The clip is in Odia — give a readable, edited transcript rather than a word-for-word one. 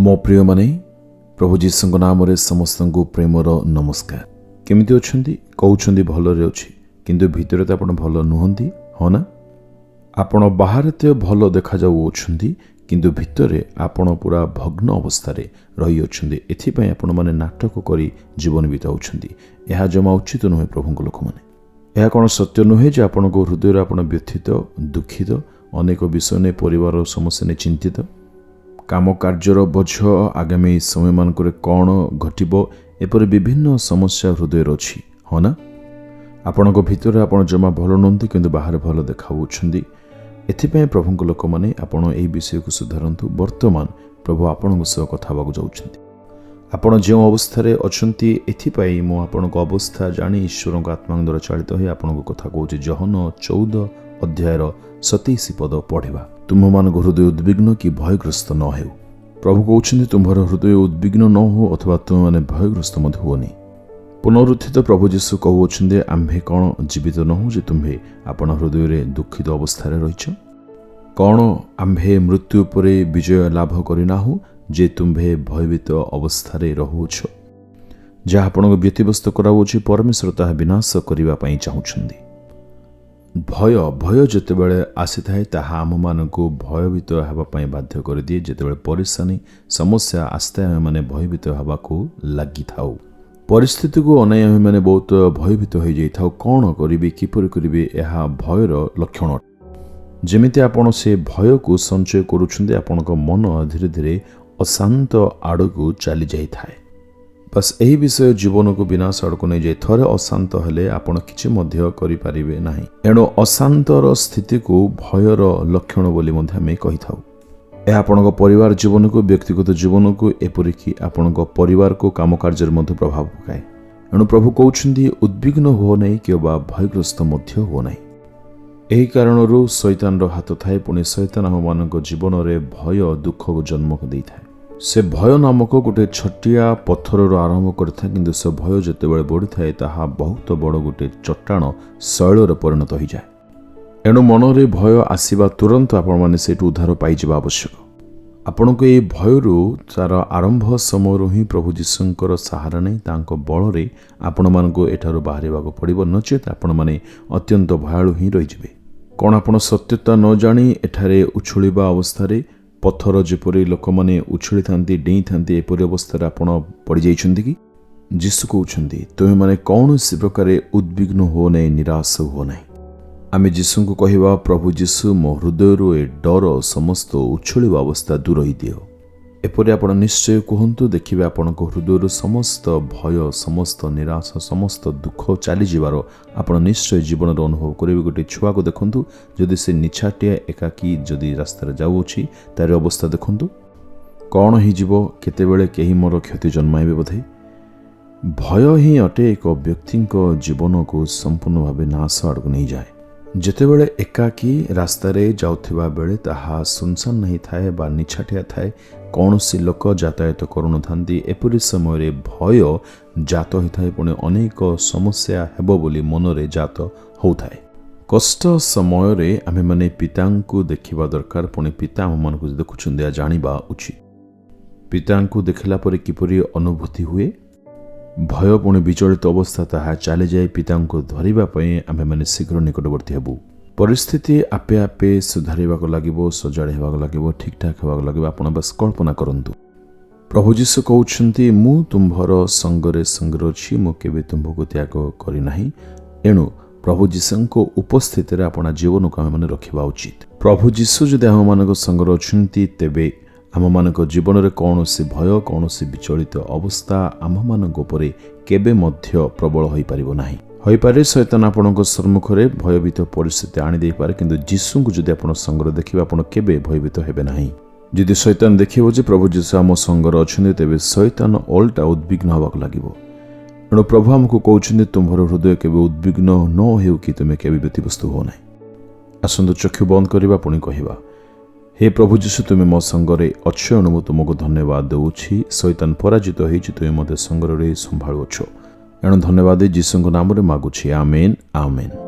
मो प्रिय माने प्रभु जीसुଙ୍କ नामରେ ସମସ୍ତଙ୍କୁ ପ୍ରେମର ନମସ୍କାର। କେମିତି ଅଛନ୍ତି? କହୁଛନ୍ତି ଭଲରେ ଅଛି, କିନ୍ତୁ ଭିତରେ ତ ଆପଣ ଭଲ ନୁହନ୍ତି, ହଁ ନା? ଆପଣ ବାହାରେ ତ ଭଲ ଦେଖାଯାଉଅଛନ୍ତି, କିନ୍ତୁ ଭିତରେ ଆପଣ ପୁରା ଭଗ୍ନ ଅବସ୍ଥାରେ ରହିଅଛନ୍ତି। ଏଥିପାଇଁ ଆପଣମାନେ ନାଟକ କରି ଜୀବନ ବିତାଉଛନ୍ତି। ଏହା ଜମା ଉଚିତ ନୁହେଁ ପ୍ରଭୁଙ୍କ ଲୋକମାନେ। ଏହା କ'ଣ ସତ୍ୟ ନୁହେଁ ଯେ ଆପଣଙ୍କ ହୃଦୟରେ ଆପଣ ବ୍ୟଥିତ, ଦୁଃଖିତ, ଅନେକ ବିଷୟ ନେଇ ପରିବାର ସମସ୍ୟା ନେଇ ଚିନ୍ତିତ? କାମ କାର୍ଯ୍ୟର ବୋଝ, ଆଗାମୀ ସମୟମାନଙ୍କରେ କ'ଣ ଘଟିବ, ଏପରି ବିଭିନ୍ନ ସମସ୍ୟା ହୃଦୟରେ ଅଛି, ହଁ ନା? ଆପଣଙ୍କ ଭିତରେ ଆପଣ ଜମା ଭଲ ନୁହନ୍ତି, କିନ୍ତୁ ବାହାରେ ଭଲ ଦେଖାଉଛନ୍ତି। ଏଥିପାଇଁ ପ୍ରଭୁଙ୍କ ଲୋକମାନେ ଆପଣ ଏହି ବିଷୟକୁ ସୁଧାରନ୍ତୁ। ବର୍ତ୍ତମାନ ପ୍ରଭୁ ଆପଣଙ୍କ ସହ କଥା ହେବାକୁ ଯାଉଛନ୍ତି। ଆପଣ ଯେଉଁ ଅବସ୍ଥାରେ ଅଛନ୍ତି, ଏଥିପାଇଁ ମୁଁ ଆପଣଙ୍କ ଅବସ୍ଥା ଜାଣି ଈଶ୍ୱରଙ୍କ ଆତ୍ମା ଦ୍ୱାରା ଚାଳିତ ହୋଇ ଆପଣଙ୍କ କଥା କହୁଛି। ଜହନ 14 ଅଧ୍ୟାୟର 27 ପଦ ପଢ଼ିବା। ତୁମମାନଙ୍କ ହୃଦୟ ଉଦ୍ବିଗ୍ନ କି ଭୟଗ୍ରସ୍ତ ନ ହେଉ। ପ୍ରଭୁ କହୁଛନ୍ତି ତୁମର ହୃଦୟ ଉଦ୍ବିଗ୍ନ ନ ହେଉ ଅଥବା ତୁମେମାନେ ଭୟଗ୍ରସ୍ତ ମଧ୍ୟ ହୁଅନି। ପୁନରୁତ୍ଥିତ ପ୍ରଭୁ ଯୀଶୁ କହୁଅଛନ୍ତି, ଆମ୍ଭେ କ'ଣ ଜୀବିତ ନହୁଁ ଯେ ତୁମ୍ଭେ ଆପଣ ହୃଦୟରେ ଦୁଃଖିତ ଅବସ୍ଥାରେ ରହିଛ? କ'ଣ ଆମ୍ଭେ ମୃତ୍ୟୁ ଉପରେ ବିଜୟ ଲାଭ କରିନାହୁଁ ଯେ ତୁମ୍ଭେ ଭୟଭୀତ ଅବସ୍ଥାରେ ରହୁଅଛ? ଯାହା ଆପଣଙ୍କୁ ବ୍ୟତିବ୍ୟସ୍ତ କରାଉଛି, ପରମେଶ୍ୱର ତାହା ବିନାଶ କରିବା ପାଇଁ ଚାହୁଁଛନ୍ତି। ଭୟ ଯେତେବେଳେ ଆସିଥାଏ, ତାହା ଆମମାନଙ୍କୁ ଭୟଭୀତ ହେବା ପାଇଁ ବାଧ୍ୟ କରିଦିଏ। ଯେତେବେଳେ ପରିଶାନୀ ସମସ୍ୟା ଆସିଥାଏ, ଆମେମାନେ ଭୟଭୀତ ହେବାକୁ ଲାଗିଥାଉ। ପରିସ୍ଥିତିକୁ ଅନାଇ ଆମେମାନେ ବହୁତ ଭୟଭୀତ ହୋଇଯାଇଥାଉ। କ'ଣ କରିବି, କିପରି କରିବି, ଏହା ଭୟର ଲକ୍ଷଣ। ଯେମିତି ଆପଣ ସେ ଭୟକୁ ସଞ୍ଚୟ କରୁଛନ୍ତି, ଆପଣଙ୍କ ମନ ଧୀରେ ଧୀରେ ଅଶାନ୍ତ ଆଡ଼କୁ ଚାଲି ଯାଇଥାଏ। ବାସ୍ ଏହି ବିଷୟ ଜୀବନକୁ ବିନାଶ ଆଡ଼କୁ ନେଇଯାଏ। ଥରେ ଅଶାନ୍ତ ହେଲେ ଆପଣ କିଛି ମଧ୍ୟ କରିପାରିବେ ନାହିଁ। ଏଣୁ ଅଶାନ୍ତର ସ୍ଥିତିକୁ ଭୟର ଲକ୍ଷଣ ବୋଲି ମଧ୍ୟ ଆମେ କହିଥାଉ। ଏହା ଆପଣଙ୍କ ପରିବାର ଜୀବନକୁ, ବ୍ୟକ୍ତିଗତ ଜୀବନକୁ, ଏପରିକି ଆପଣଙ୍କ ପରିବାରକୁ, କାମ କାର୍ଯ୍ୟରେ ମଧ୍ୟ ପ୍ରଭାବ ପକାଏ। ଏଣୁ ପ୍ରଭୁ କହୁଛନ୍ତି, ଉଦ୍ବିଗ୍ନ ହୁଅ ନାହିଁ କିମ୍ବା ଭୟଗ୍ରସ୍ତ ମଧ୍ୟ ହୁଅ ନାହିଁ। ଏହି କାରଣରୁ ଶୈତାନର ହାତ ଥାଏ। ପୁଣି ଶୈତାନ ଆମମାନଙ୍କ ଜୀବନରେ ଭୟ, ଦୁଃଖକୁ ଜନ୍ମ ଦେଇଥାଏ। ସେ ଭୟ ନାମକ ଗୋଟେ ଛୋଟିଆ ପଥରରୁ ଆରମ୍ଭ କରିଥାଏ, କିନ୍ତୁ ସେ ଭୟ ଯେତେବେଳେ ବଢ଼ିଥାଏ, ତାହା ବହୁତ ବଡ଼ ଗୋଟେ ଚଟାଣ ଶୈଳରେ ପରିଣତ ହୋଇଯାଏ। ଏଣୁ ମନରେ ଭୟ ଆସିବା ତୁରନ୍ତ ଆପଣମାନେ ସେଇଠୁ ଉଦ୍ଧାର ପାଇଯିବା ଆବଶ୍ୟକ। ଆପଣଙ୍କୁ ଏହି ଭୟରୁ ତାର ଆରମ୍ଭ ସମୟରୁ ହିଁ ପ୍ରଭୁ ଯୀଶୁଙ୍କର ସାହାରା ନେଇ ତାଙ୍କ ବଳରେ ଆପଣମାନଙ୍କୁ ଏଠାରୁ ବାହାରିବାକୁ ପଡ଼ିବ। ନଚେତ୍ ଆପଣମାନେ ଅତ୍ୟନ୍ତ ଭୟାଳୁ ହିଁ ରହିଯିବେ। କ'ଣ ଆପଣ ସତ୍ୟତା ନ ଜାଣି ଏଠାରେ ଉଛୁଳିବା ଅବସ୍ଥାରେ, ପଥର ଯେପରି ଲୋକମାନେ ଉଛୁଳିଥାନ୍ତି, ଡେଇଁଥାନ୍ତି, ଏପରି ଅବସ୍ଥାରେ ଆପଣ ପଡ଼ିଯାଇଛନ୍ତି କି? ଯୀଶୁ କହୁଛନ୍ତି, ତୁମେମାନେ କୌଣସି ପ୍ରକାରେ ଉଦ୍ବିଗ୍ନ ହୁଅ ନାହିଁ, ନିରାଶ ହୁଅ ନାହିଁ। ଆମେ ଯୀଶୁଙ୍କୁ କହିବା, ପ୍ରଭୁ ଯୀଶୁ, ମୋ ହୃଦୟରୁ ଏ ଡର, ସମସ୍ତ ଉଛୁଳିବା ଅବସ୍ଥା ଦୂର ହୋଇଦିଅ। ଏପରି ଆପଣ ନିଶ୍ଚୟ କୁହନ୍ତୁ। ଦେଖିବେ ଆପଣଙ୍କ ହୃଦୟରୁ ସମସ୍ତ ଭୟ, ସମସ୍ତ ନିରାଶ, ସମସ୍ତ ଦୁଃଖ ଚାଲିଯିବାର ଆପଣ ନିଶ୍ଚୟ ଜୀବନରେ ଅନୁଭବ କରିବେ। ଗୋଟିଏ ଛୁଆକୁ ଦେଖନ୍ତୁ, ଯଦି ସେ ନିଛାଟିଆ ଏକାକୀ ଯଦି ରାସ୍ତାରେ ଯାଉଅଛି, ତାର ଅବସ୍ଥା ଦେଖନ୍ତୁ। କ'ଣ ହେଇଯିବ? କେତେବେଳେ କେହି ମୋର କ୍ଷତି ଜନ୍ମାଇବେ ବୋଧେ? ଭୟ ହିଁ ଅଟେ ଏକ ବ୍ୟକ୍ତିଙ୍କ ଜୀବନକୁ ସମ୍ପୂର୍ଣ୍ଣ ଭାବେ ନାଶ ଆଡ଼କୁ ନେଇଯାଏ। ଯେତେବେଳେ ଏକାକୀ ରାସ୍ତାରେ ଯାଉଥିବା ବେଳେ ତାହା ସୁନସାନ ନାହିଁ ଥାଏ ବା ନିଛାଟିଆ ଥାଏ, କୌଣସି ଲୋକ ଯାତାୟାତ କରୁନଥାନ୍ତି, ଏପରି ସମୟରେ ଭୟ ଜାତ ହୋଇଥାଏ। ପୁଣି ଅନେକ ସମସ୍ୟା ହେବ ବୋଲି ମନରେ ଜାତ ହେଉଥାଏ। କଷ୍ଟ ସମୟରେ ଆମେମାନେ ପିତାଙ୍କୁ ଦେଖିବା ଦରକାର। ପୁଣି ପିତା ଆମମାନଙ୍କୁ ଦେଖୁଛନ୍ତି, ଏହା ଜାଣିବା ଉଚିତ। ପିତାଙ୍କୁ ଦେଖିଲା ପରେ କିପରି ଅନୁଭୂତି ହୁଏ? ଭୟ ପୁଣି ବିଚଳିତ ଅବସ୍ଥା ତାହା ଚାଲିଯାଏ। ପିତାଙ୍କୁ ଧରିବା ପାଇଁ ଆମେମାନେ ଶୀଘ୍ର ନିକଟବର୍ତ୍ତୀ ହେବୁ। ପରିସ୍ଥିତି ଆପେ ଆପେ ସୁଧାରିବାକୁ ଲାଗିବ, ସଜାଡ଼ି ହେବାକୁ ଲାଗିବ, ଠିକ୍ଠାକ୍ ହେବାକୁ ଲାଗିବ। ଆପଣ ବାସ୍ କଳ୍ପନା କରନ୍ତୁ। ପ୍ରଭୁ ଯୀଶୁ କହୁଛନ୍ତି, ମୁଁ ତୁମ୍ଭର ସଙ୍ଗରେ ଅଛି, ମୁଁ କେବେ ତୁମ୍ଭକୁ ତ୍ୟାଗ କରିନାହିଁ। ଏଣୁ ପ୍ରଭୁ ଯୀଶୁଙ୍କ ଉପସ୍ଥିତିରେ ଆପଣ ଜୀବନକୁ ଆମେମାନେ ରଖିବା ଉଚିତ। ପ୍ରଭୁ ଯୀଶୁ ଯଦି ଆମମାନଙ୍କ ସଙ୍ଗରେ ଅଛନ୍ତି, ତେବେ ଆମମାନଙ୍କ ଜୀବନରେ କୌଣସି ଭୟ, କୌଣସି ବିଚଳିତ ଅବସ୍ଥା ଆମମାନଙ୍କ ଉପରେ କେବେ ମଧ୍ୟ ପ୍ରବଳ ହୋଇପାରିବ ନାହିଁ। ହୋଇପାରେ ଶୈତାନ ଆପଣଙ୍କ ସମ୍ମୁଖରେ ଭୟଭୀତ ପରିସ୍ଥିତି ଆଣିଦେଇପାରେ, କିନ୍ତୁ ଯୀଶୁଙ୍କୁ ଯଦି ଆପଣ ସଙ୍ଗରେ ଦେଖିବେ, ଆପଣ କେବେ ଭୟଭୀତ ହେବେ ନାହିଁ। ଯଦି ଶୈତାନ ଦେଖିବ ଯେ ପ୍ରଭୁ ଯୀଶୁ ଆମ ସଙ୍ଗରେ ଅଛନ୍ତି, ତେବେ ଶୈତାନ ଓଲଟା ଉଦ୍ବିଗ୍ନ ହେବାକୁ ଲାଗିବ। ଏଣୁ ପ୍ରଭୁ ଆମକୁ କହୁଛନ୍ତି, ତୁମ୍ଭର ହୃଦୟ କେବେ ଉଦ୍ବିଗ୍ନ ନ ହେଉ କି ତୁମେ କେବେ ବ୍ୟତିବ୍ୟସ୍ତ ହୁଅ ନାହିଁ। ଆସନ୍ତୁ ଚକ୍ଷୁ ବନ୍ଦ କରିବା, ପୁଣି କହିବା, ହେ ପ୍ରଭୁ ଯୀଶୁ, ତୁମେ ମୋ ସଙ୍ଗରେ ଅଛ। ଏଣୁ ମୁଁ ତୁମକୁ ଧନ୍ୟବାଦ ଦେଉଛି। ଶୈତାନ ପରାଜିତ ହୋଇଛି, ତୁମେ ମୋତେ ସଙ୍ଗରେ ସମ୍ଭାଳୁଅଛ। ଏଣୁ ଧନ୍ୟବାଦ ଯୀଶୁଙ୍କ ନାମରେ ମାଗୁଛି। ଆମେନ୍, ଆମେନ୍।